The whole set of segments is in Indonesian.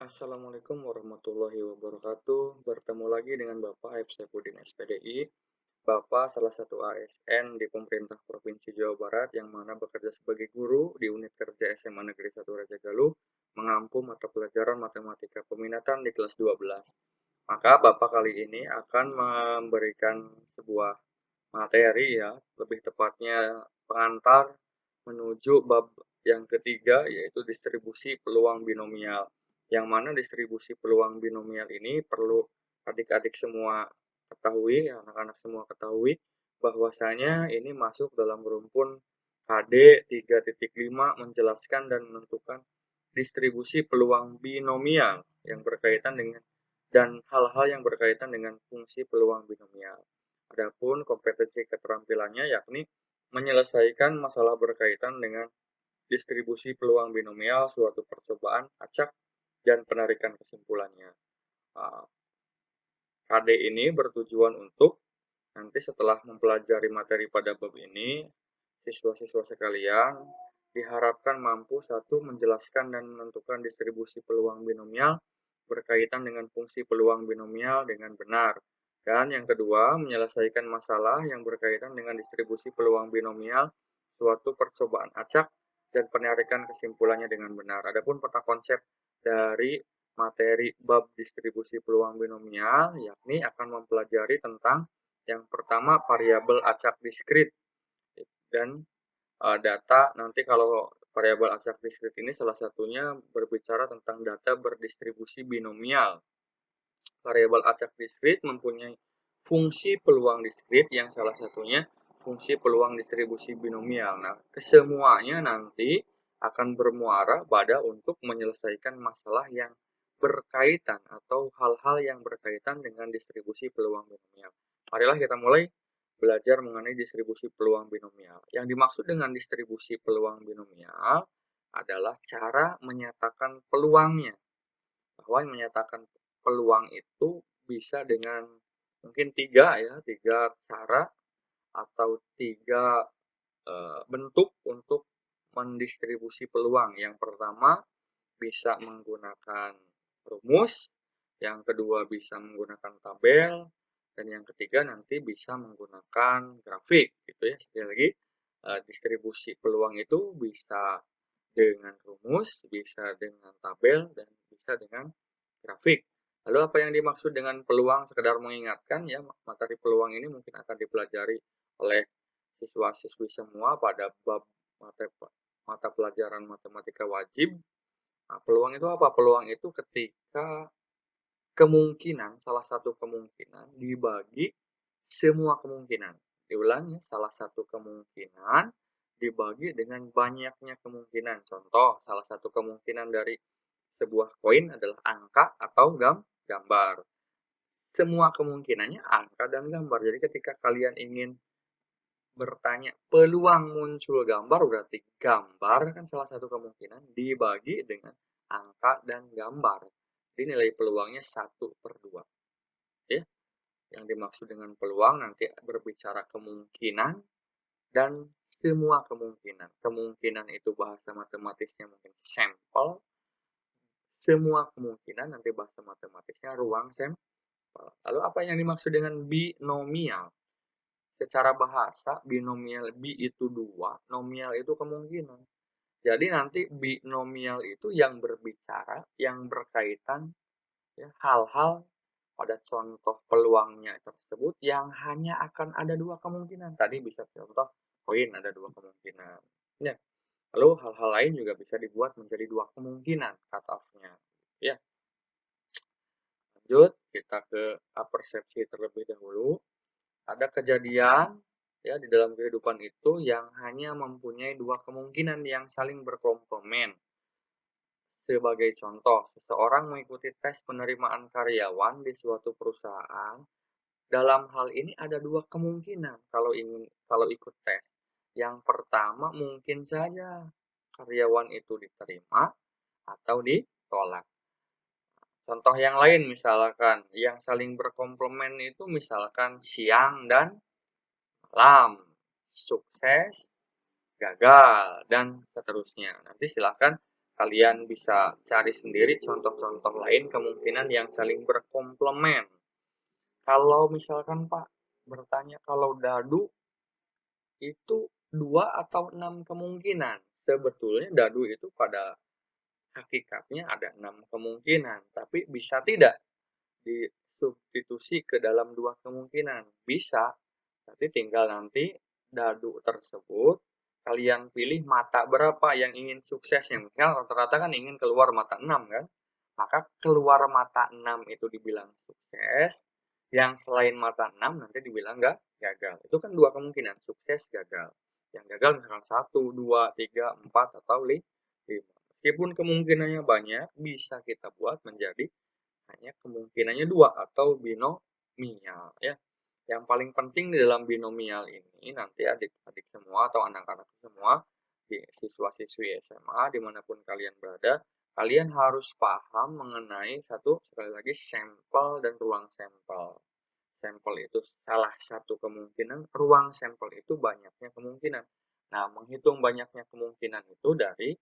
Assalamualaikum warahmatullahi wabarakatuh. Bertemu lagi dengan Bapak Aib Saifuddin SPDI, Bapak salah satu ASN di pemerintah Provinsi Jawa Barat yang mana bekerja sebagai guru di unit kerja SMA Negeri 1 Rajagaluh, mengampu mata pelajaran matematika peminatan di kelas 12. Maka Bapak kali ini akan memberikan sebuah materi ya, lebih tepatnya pengantar menuju bab yang ketiga yaitu distribusi peluang binomial. Yang mana distribusi peluang binomial ini perlu adik-adik semua ketahui, anak-anak semua ketahui bahwasanya ini masuk dalam rumpun KD 3.5 menjelaskan dan menentukan distribusi peluang binomial yang berkaitan dengan dan hal-hal yang berkaitan dengan fungsi peluang binomial. Adapun kompetensi keterampilannya yakni menyelesaikan masalah berkaitan dengan distribusi peluang binomial, suatu percobaan, acak, dan penarikan kesimpulannya. KD ini bertujuan untuk nanti setelah mempelajari materi pada bab ini, siswa-siswa sekalian diharapkan mampu satu menjelaskan dan menentukan distribusi peluang binomial berkaitan dengan fungsi peluang binomial dengan benar. Dan yang kedua, menyelesaikan masalah yang berkaitan dengan distribusi peluang binomial, suatu percobaan acak, dan penarikan kesimpulannya dengan benar. Adapun peta konsep dari materi bab distribusi peluang binomial, yakni akan mempelajari tentang yang pertama variabel acak diskrit dan data. Nanti kalau variabel acak diskrit ini salah satunya berbicara tentang data berdistribusi binomial. Variabel acak diskrit mempunyai fungsi peluang diskrit yang salah satunya fungsi peluang distribusi binomial. Nah, kesemuanya nanti akan bermuara pada untuk menyelesaikan masalah yang berkaitan atau hal-hal yang berkaitan dengan distribusi peluang binomial. Marilah kita mulai belajar mengenai distribusi peluang binomial. Yang dimaksud dengan distribusi peluang binomial adalah cara menyatakan peluangnya. Bahwa menyatakan peluang itu bisa dengan mungkin tiga cara atau tiga bentuk untuk mendistribusi peluang. Yang pertama bisa menggunakan rumus, yang kedua bisa menggunakan tabel, dan yang ketiga nanti bisa menggunakan grafik gitu ya. Sekali lagi, distribusi peluang itu bisa dengan rumus, bisa dengan tabel, dan bisa dengan grafik. Lalu apa yang dimaksud dengan peluang? Sekedar mengingatkan ya, materi peluang ini mungkin akan dipelajari oleh siswa-siswi semua pada bab mata pelajaran matematika wajib. Nah, peluang itu apa? Peluang itu ketika kemungkinan, salah satu kemungkinan dibagi semua kemungkinan. Diulangi, salah satu kemungkinan dibagi dengan banyaknya kemungkinan. Contoh, salah satu kemungkinan dari sebuah koin adalah angka atau gambar. Semua kemungkinannya angka dan gambar. Jadi ketika kalian ingin bertanya peluang muncul gambar, berarti gambar kan salah satu kemungkinan dibagi dengan angka dan gambar. Jadi nilai peluangnya 1/2. Ya. Yang dimaksud dengan peluang nanti berbicara kemungkinan dan semua kemungkinan. Kemungkinan itu bahasa matematisnya mungkin sampel. Semua kemungkinan nanti bahasa matematisnya ruang sampel. Lalu apa yang dimaksud dengan binomial? Secara bahasa, binomial bi itu 2, nomial itu kemungkinan. Jadi nanti binomial itu yang berbicara, yang berkaitan ya, hal-hal pada contoh peluangnya tersebut yang hanya akan ada 2 kemungkinan. Tadi bisa contoh koin ada 2 kemungkinan. Ya. Lalu hal-hal lain juga bisa dibuat menjadi 2 kemungkinan cut off-nya. Ya. Lanjut, kita ke apersepsi terlebih dahulu. Ada kejadian ya di dalam kehidupan itu yang hanya mempunyai 2 kemungkinan yang saling berkomplement. Sebagai contoh, seseorang mengikuti tes penerimaan karyawan di suatu perusahaan. Dalam hal ini ada 2 kemungkinan kalau ikut tes. Yang pertama mungkin saja karyawan itu diterima atau ditolak. Contoh yang lain misalkan yang saling berkomplement itu misalkan siang dan malam, sukses, gagal, dan seterusnya. Nanti silakan Kalian bisa cari sendiri contoh-contoh lain kemungkinan yang saling berkomplement. Kalau misalkan Pak bertanya kalau dadu itu 2 atau 6 kemungkinan. Sebetulnya dadu itu pada hakikatnya ada 6 kemungkinan, tapi bisa tidak disubstitusi ke dalam 2 kemungkinan? Bisa, tapi tinggal nanti dadu tersebut kalian pilih mata berapa yang ingin suksesnya. Misal rata-rata kan ingin keluar mata 6 kan? Maka keluar mata 6 itu dibilang sukses, yang selain mata 6 nanti dibilang gagal. Itu kan 2 kemungkinan, sukses, gagal. Yang gagal misalkan 1, 2, 3, 4, atau 5. Meskipun kemungkinannya banyak, bisa kita buat menjadi hanya kemungkinannya 2 atau binomial ya. Yang paling penting di dalam binomial ini nanti adik-adik semua atau anak-anak semua, di siswa-siswi SMA dimanapun kalian berada, kalian harus paham mengenai sekali lagi sampel dan ruang sampel. Sampel itu salah satu kemungkinan, ruang sampel itu banyaknya kemungkinan. Nah, menghitung banyaknya kemungkinan itu dari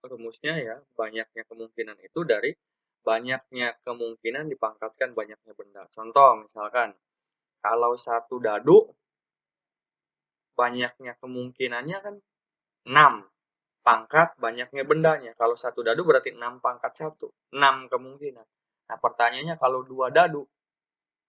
rumusnya ya, banyaknya kemungkinan itu dari banyaknya kemungkinan dipangkatkan banyaknya benda. Contoh misalkan, kalau satu dadu, banyaknya kemungkinannya kan 6. Pangkat banyaknya bendanya. Kalau satu dadu berarti 6 pangkat 1. 6 kemungkinan. Nah, pertanyaannya kalau 2 dadu.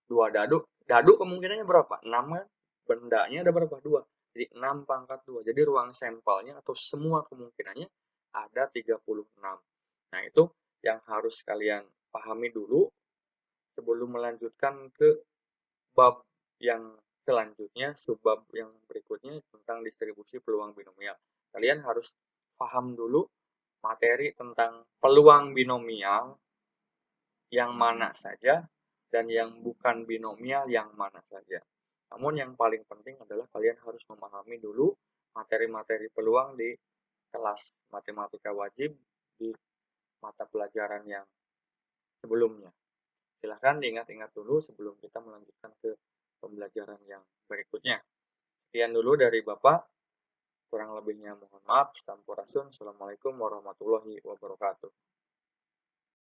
2 dadu, dadu kemungkinannya berapa? 6 kan? Bendanya ada berapa? 2. Jadi 6 pangkat 2. Jadi ruang sampelnya atau semua kemungkinannya ada 36. Nah, itu yang harus kalian pahami dulu sebelum melanjutkan ke bab yang selanjutnya, subbab yang berikutnya tentang distribusi peluang binomial. Kalian harus paham dulu materi tentang peluang binomial yang mana saja dan yang bukan binomial yang mana saja. Namun yang paling penting adalah kalian harus memahami dulu materi-materi peluang di kelas matematika wajib di mata pelajaran yang sebelumnya. Silahkan diingat-ingat dulu sebelum kita melanjutkan ke pembelajaran yang berikutnya. Sekian dulu dari Bapak. Kurang lebihnya mohon maaf. Sampurasun. Assalamualaikum warahmatullahi wabarakatuh.